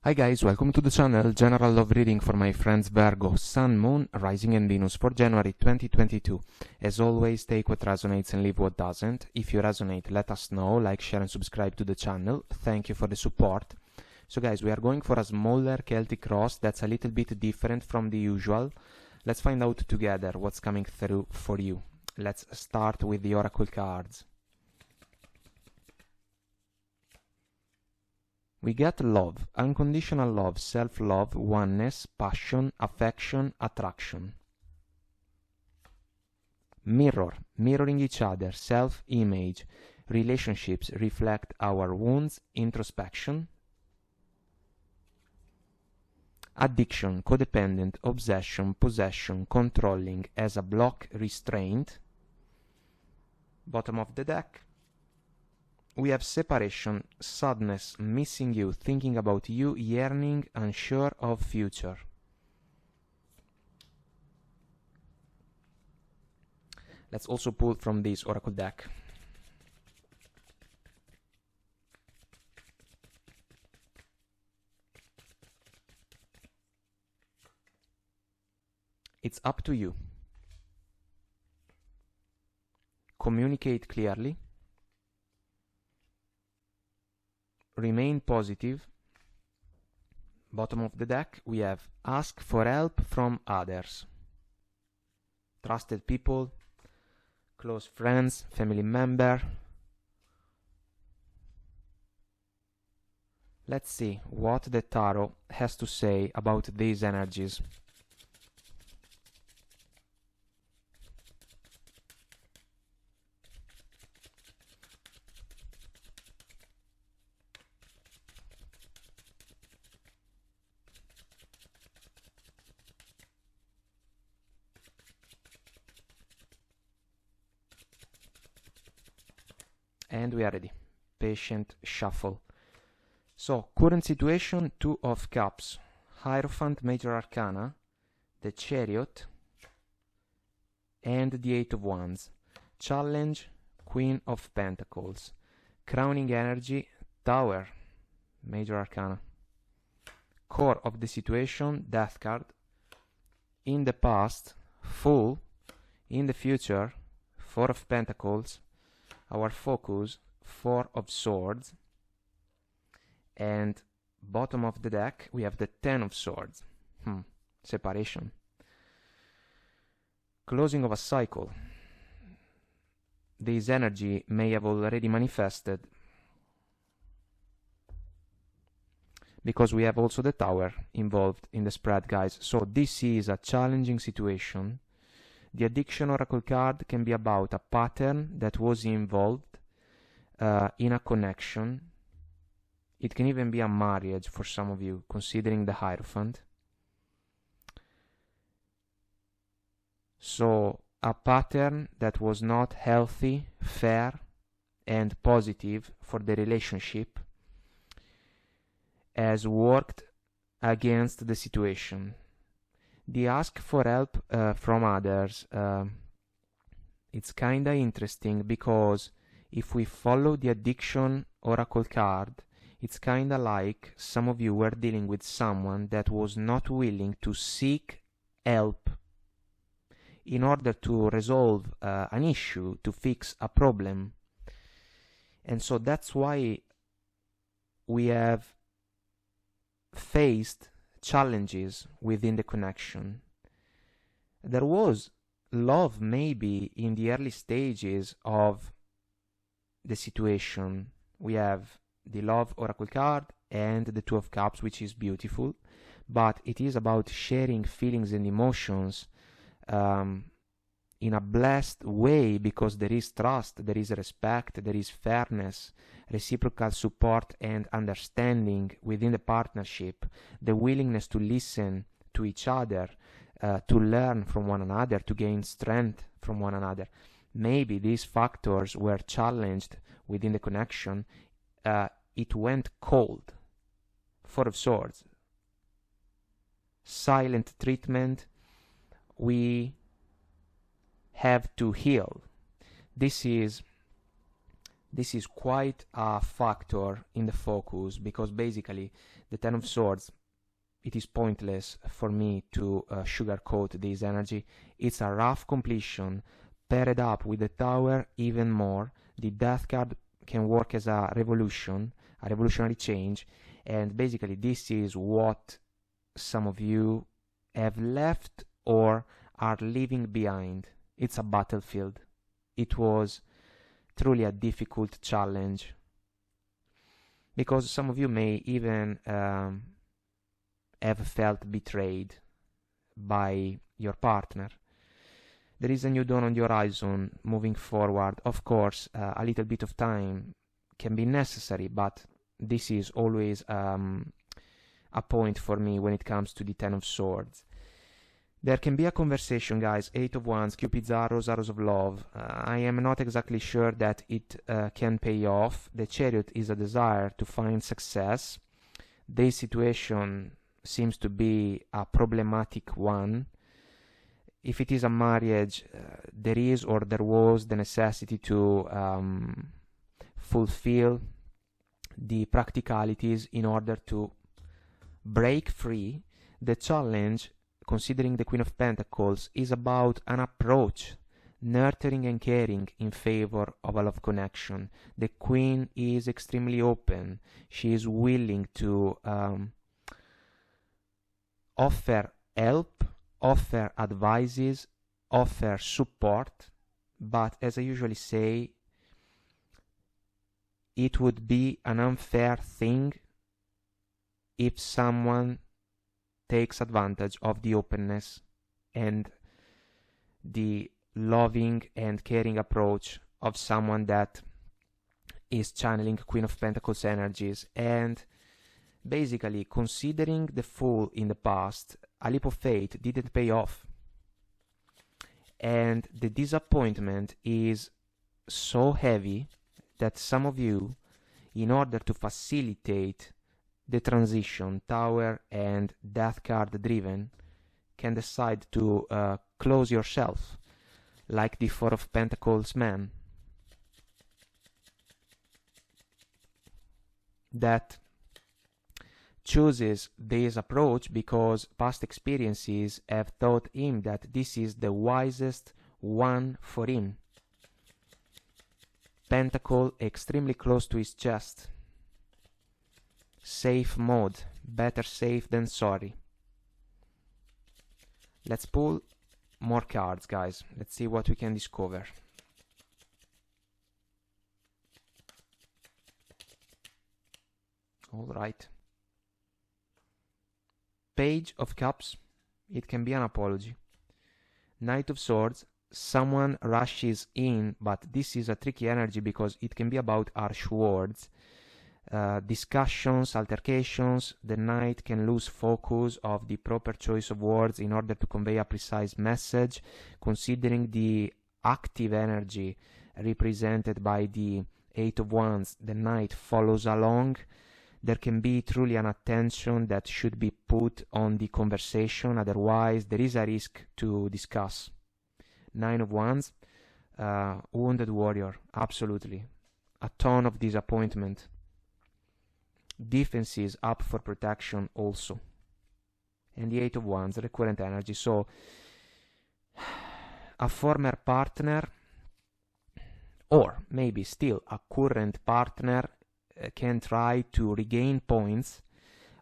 Hi guys, welcome to the channel General Love Reading for my friends Virgo, Sun, Moon, Rising and Venus for January 2022. As always, take what resonates and leave what doesn't. If you resonate, let us know, like, share and subscribe to the channel. Thank you for the support. So guys, we are going for a smaller Celtic cross that's a little bit different from the usual. Let's find out together what's coming through for you. Let's start with the oracle cards. We get love, unconditional love, self-love, oneness, passion, affection, attraction. Mirror, mirroring each other, self-image. Relationships reflect our wounds, introspection. Addiction, codependent, obsession, possession, controlling, as a block, restraint. Bottom of the deck. We have separation, sadness, missing you, thinking about you, yearning, unsure of future. Let's also pull from this oracle deck. It's up to you. Communicate clearly. Remain positive. Bottom of the deck, we have ask for help from others. Trusted people, close friends, family member. Let's see what the tarot has to say about these energies. And we are ready. Patient shuffle. So, current situation, Two of Cups, Hierophant, Major Arcana, the Chariot, and the Eight of Wands. Challenge, Queen of Pentacles. Crowning energy, Tower, Major Arcana. Core of the situation, Death card. In the past, Fool. In the future, Four of Pentacles. Our focus, Four of Swords. And bottom of the deck, we have the Ten of Swords. Separation. Closing of a cycle. This energy may have already manifested, because we have also the Tower involved in the spread, guys. So this is a challenging situation. The Addiction Oracle card can be about a pattern that was involved in a connection. It can even be a marriage for some of you, considering the Hierophant. So, a pattern that was not healthy, fair, and positive for the relationship has worked against the situation. The ask for help from others, it's kinda interesting, because if we follow the Addiction Oracle card, it's kinda like some of you were dealing with someone that was not willing to seek help in order to resolve an issue, to fix a problem. And so that's why we have faced challenges within the connection. There was love maybe in the early stages of the situation. We have the Love Oracle card and the Two of Cups, which is beautiful, but it is about sharing feelings and emotions in a blessed way, because there is trust, there is respect, there is fairness, reciprocal support and understanding within the partnership, the willingness to listen to each other, to learn from one another, to gain strength from one another. Maybe these factors were challenged within the connection. It went cold. Four of Swords. Silent treatment. We have to heal. This is This is quite a factor in the focus, because basically the Ten of Swords, it is pointless for me to sugarcoat this energy. It's a rough completion, paired up with the Tower even more. The Death card can work as a revolutionary change, and basically this is what some of you have left or are leaving behind. It's a battlefield. It was truly a difficult challenge, because some of you may even have felt betrayed by your partner. There is a new dawn on the horizon moving forward. Of course, a little bit of time can be necessary, but this is always a point for me when it comes to the Ten of Swords. There can be a conversation, guys. Eight of Wands, Cupid's arrows, arrows of love. I am not exactly sure that it can pay off. The Chariot is a desire to find success. This situation seems to be a problematic one. If it is a marriage, there is or there was the necessity to fulfill the practicalities in order to break free. The challenge, considering the Queen of Pentacles, is about an approach, nurturing and caring in favor of a love connection. The Queen is extremely open. She is willing to offer help, offer advices, offer support, but as I usually say, it would be an unfair thing if someone takes advantage of the openness and the loving and caring approach of someone that is channeling Queen of Pentacles energies. And basically, considering the Fool in the past, a leap of faith didn't pay off, and the disappointment is so heavy that some of you, in order to facilitate the transition, Tower and Death card driven, can decide to close yourself, like the Four of Pentacles man, that chooses this approach because past experiences have taught him that this is the wisest one for him. Pentacle extremely close to his chest. Safe mode. Better safe than sorry. Let's pull more cards, guys. Let's see what we can discover. Alright. Page of Cups. It can be an apology. Knight of Swords. Someone rushes in, but this is a tricky energy because it can be about harsh words. Discussions, altercations. The knight can lose focus of the proper choice of words in order to convey a precise message. Considering the active energy represented by the Eight of Wands, the knight follows along. There can be truly an attention that should be put on the conversation, otherwise there is a risk to discuss. Nine of Wands, wounded warrior, absolutely. A ton of disappointment. Defenses up for protection also. And the Eight of Wands, recurrent energy. So, a former partner, or maybe still a current partner, can try to regain points,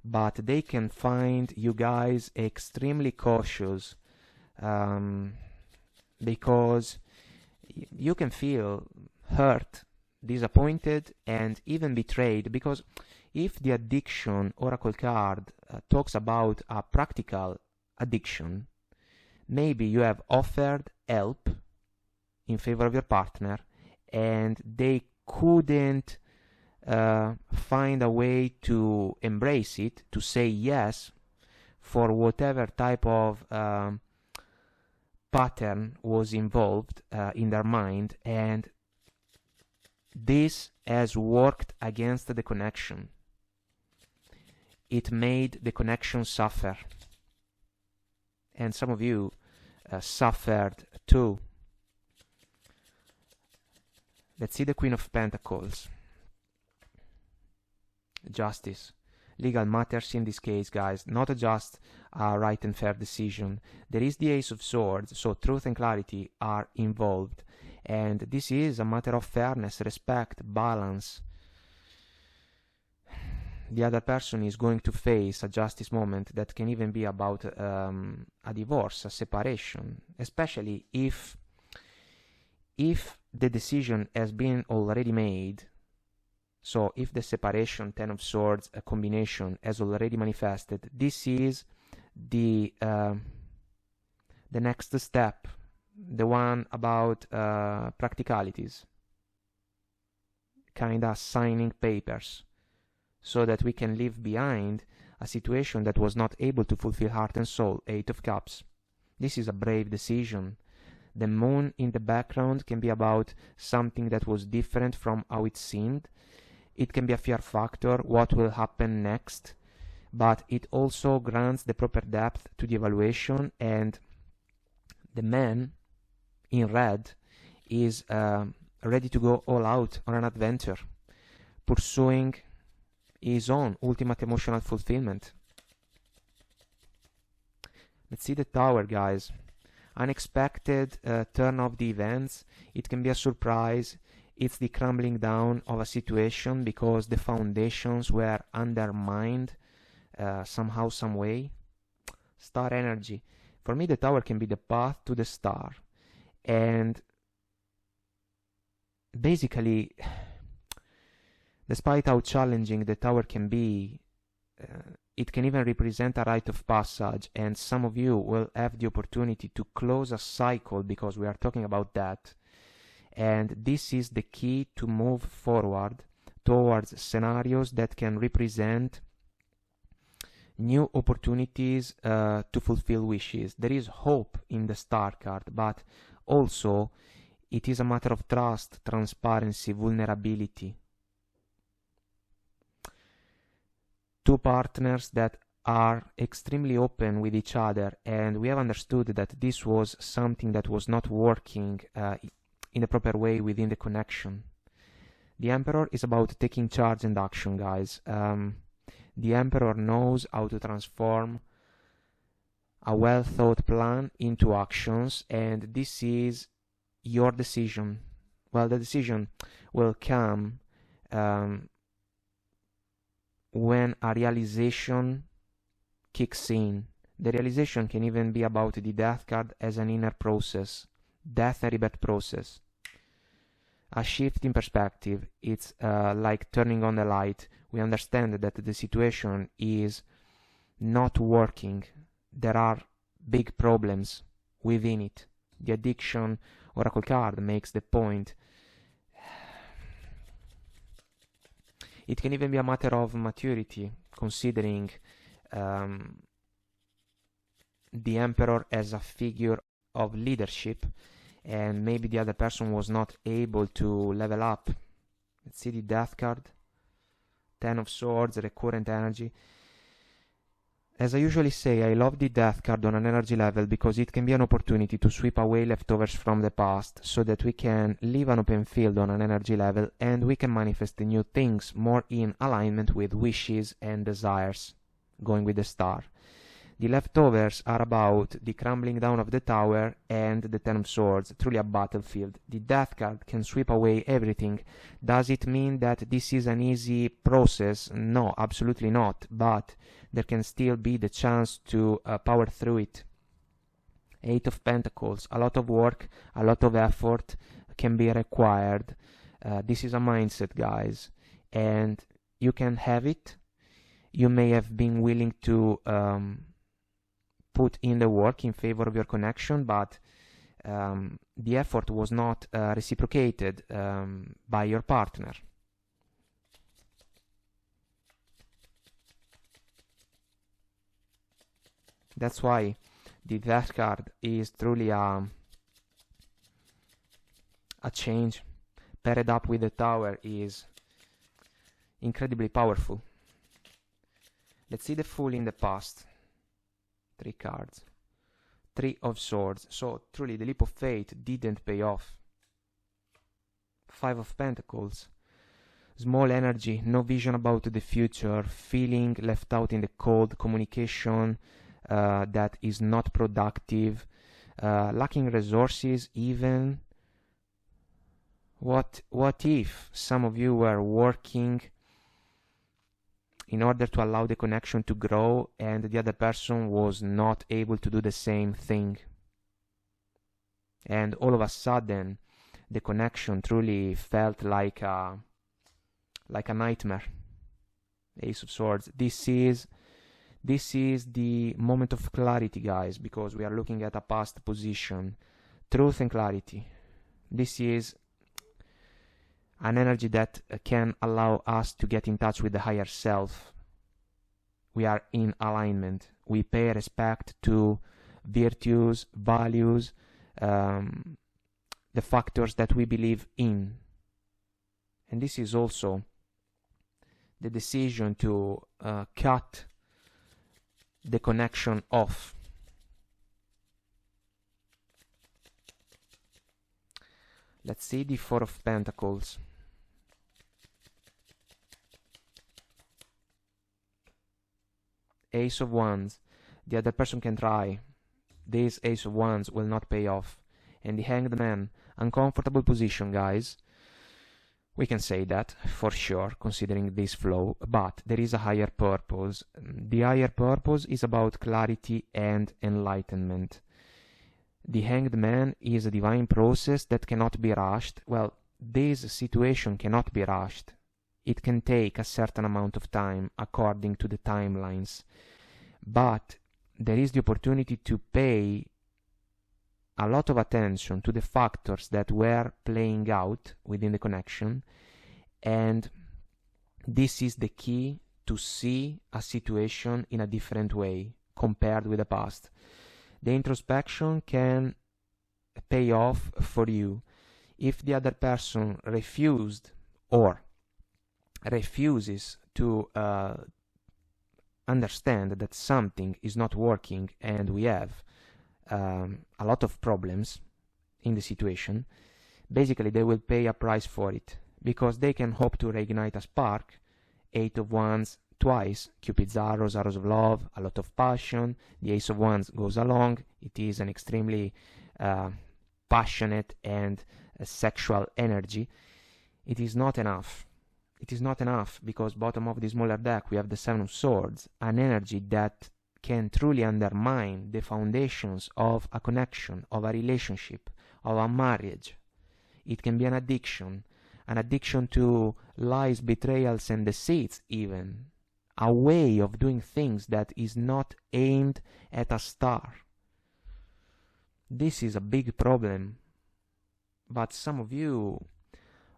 but they can find you guys extremely cautious, because you can feel hurt, disappointed, and even betrayed. Because if the addiction oracle card talks about a practical addiction, maybe you have offered help in favor of your partner and they couldn't find a way to embrace it, to say yes, for whatever type of pattern was involved in their mind, and this has worked against the connection. It made the connection suffer, and some of you suffered too. Let's see the Queen of Pentacles. Justice. Legal matters in this case, guys, not just a right and fair decision. There is the Ace of Swords, so truth and clarity are involved. And this is a matter of fairness, respect, balance. The other person is going to face a justice moment that can even be about a divorce, a separation, especially if the decision has been already made. So if the separation, Ten of Swords, a combination has already manifested, this is the next step, the one about practicalities, kinda signing papers, so that we can leave behind a situation that was not able to fulfill heart and soul. Eight of Cups. This is a brave decision. The moon in the background can be about something that was different from how it seemed. It can be a fear factor, what will happen next, but it also grants the proper depth to the evaluation, and the man in red is ready to go all out on an adventure, pursuing his own ultimate emotional fulfillment. Let's see the Tower, guys. Unexpected turn of the events. It can be a surprise. It's the crumbling down of a situation because the foundations were undermined somehow, some way. Star energy. For me, the Tower can be the path to the star. And basically, despite how challenging the Tower can be, it can even represent a rite of passage, and some of you will have the opportunity to close a cycle because we are talking about that. And this is the key to move forward towards scenarios that can represent new opportunities to fulfill wishes. There is hope in the Star card, but also it is a matter of trust, transparency, vulnerability. Two partners that are extremely open with each other, and we have understood that this was something that was not working in the proper way within the connection. The Emperor is about taking charge and action, guys. The Emperor knows how to transform a well-thought plan into actions, and this is your decision. Well, the decision will come when a realization kicks in. The realization can even be about the Death card as an inner process, death and rebirth process. A shift in perspective. It's like turning on the light. We understand that the situation is not working. There are big problems within it. The addiction oracle card makes the point. It can even be a matter of maturity, considering the Emperor as a figure of leadership, and maybe the other person was not able to level up. Let's see the Death card. Ten of Swords, recurrent energy. As I usually say, I love the Death card on an energy level because it can be an opportunity to sweep away leftovers from the past so that we can leave an open field on an energy level and we can manifest the new things more in alignment with wishes and desires, going with the Star. The leftovers are about the crumbling down of the Tower and the Ten of Swords, truly a battlefield. The Death card can sweep away everything. Does it mean that this is an easy process? No, absolutely not, but there can still be the chance to power through it. Eight of Pentacles, a lot of work, a lot of effort can be required. This is a mindset, guys, and you can have it. You may have been willing to put in the work in favor of your connection, but the effort was not reciprocated by your partner. That's why the Death card is truly a change. Paired up with the Tower is incredibly powerful. Let's see the Fool in the past. 3 cards. 3 of Swords. So truly the leap of faith didn't pay off. Five of Pentacles. Small energy, no vision about the future, feeling left out in the cold, communication that is not productive, lacking resources even. What if some of you were working in order to allow the connection to grow and the other person was not able to do the same thing? And all of a sudden, the connection truly felt like a nightmare. Ace of Swords. This is the moment of clarity, guys, because we are looking at a past position. Truth and clarity. This is an energy that can allow us to get in touch with the higher self. We are in alignment. We pay respect to virtues, values, the factors that we believe in. And this is also the decision to cut the connection off. Let's see the Four of Pentacles. Ace of Wands. The other person can try. This Ace of Wands will not pay off. And the Hanged Man. Uncomfortable position, guys. We can say that for sure, considering this flow, but there is a higher purpose. The higher purpose is about clarity and enlightenment. The Hanged Man is a divine process that cannot be rushed. Well, this situation cannot be rushed. It can take a certain amount of time according to the timelines. But there is the opportunity to pay a lot of attention to the factors that were playing out within the connection, and this is the key to see a situation in a different way compared with the past. The introspection can pay off for you. If the other person refused or refuses to understand that something is not working and we have a lot of problems in the situation, basically they will pay a price for it, because they can hope to reignite a spark. Eight of Wands twice, Cupid's arrows, arrows of love, a lot of passion. The Ace of Wands goes along. It is an extremely passionate and sexual energy. It is not enough. It is not enough, because bottom of the smaller deck we have the Seven of Swords, an energy that can truly undermine the foundations of a connection, of a relationship, of a marriage. It can be an addiction to lies, betrayals, and deceits even. A way of doing things that is not aimed at a star. This is a big problem, but some of you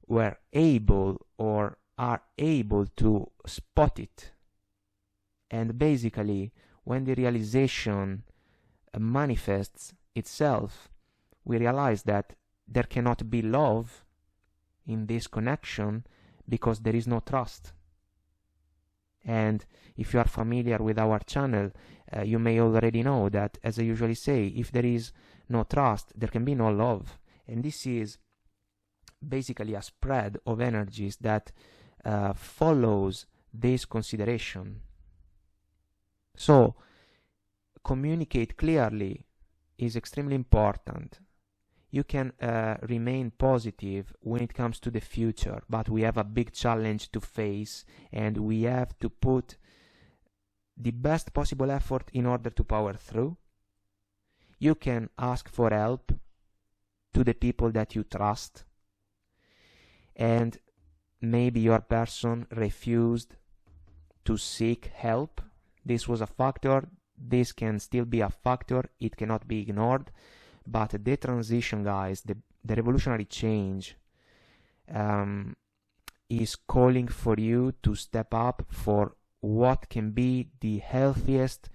were able or are able to spot it. And basically, when the realization manifests itself, we realize that there cannot be love in this connection because there is no trust. And if you are familiar with our channel, you may already know that, as I usually say, if there is no trust, there can be no love. And this is basically a spread of energies that follows this consideration. So, communicate clearly is extremely important. You can remain positive when it comes to the future, but we have a big challenge to face, and we have to put the best possible effort in order to power through. You can ask for help to the people that you trust, and maybe your person refused to seek help. This was a factor. This can still be a factor. It cannot be ignored. But the transition, guys, the revolutionary change is calling for you to step up for what can be the healthiest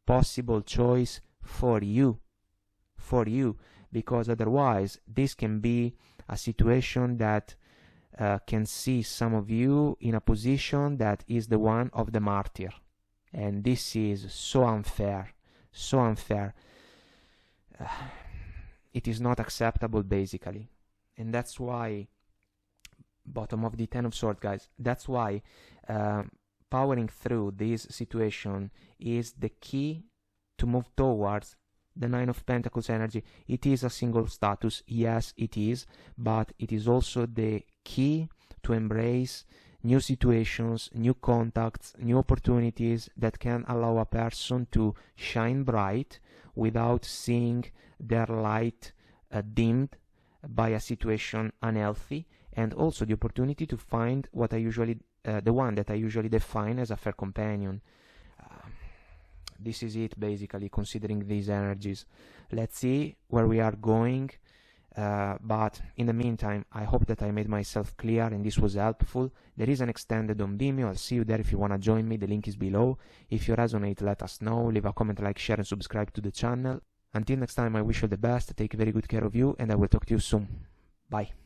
possible choice for you. Because otherwise this can be a situation that can see some of you in a position that is the one of the martyr. And this is so unfair, so unfair. It is not acceptable, basically. And that's why bottom of the Ten of Swords, guys. That's why powering through this situation is the key to move towards the Nine of Pentacles energy. It is a single status, yes it is, but it is also the key to embrace new situations, new contacts, new opportunities that can allow a person to shine bright without seeing their light dimmed by a situation unhealthy, and also the opportunity to find what I usually the one that I usually define as a fair companion. This is it, basically, considering these energies. Let's see where we are going, but in the meantime, I hope that I made myself clear and this was helpful. There is an extended on Vimeo. I'll see you there if you want to join me. The link is below. If you resonate, let us know. Leave a comment, like, share, and subscribe to the channel. Until next time, I wish you the best. Take very good care of you, and I will talk to you soon. Bye.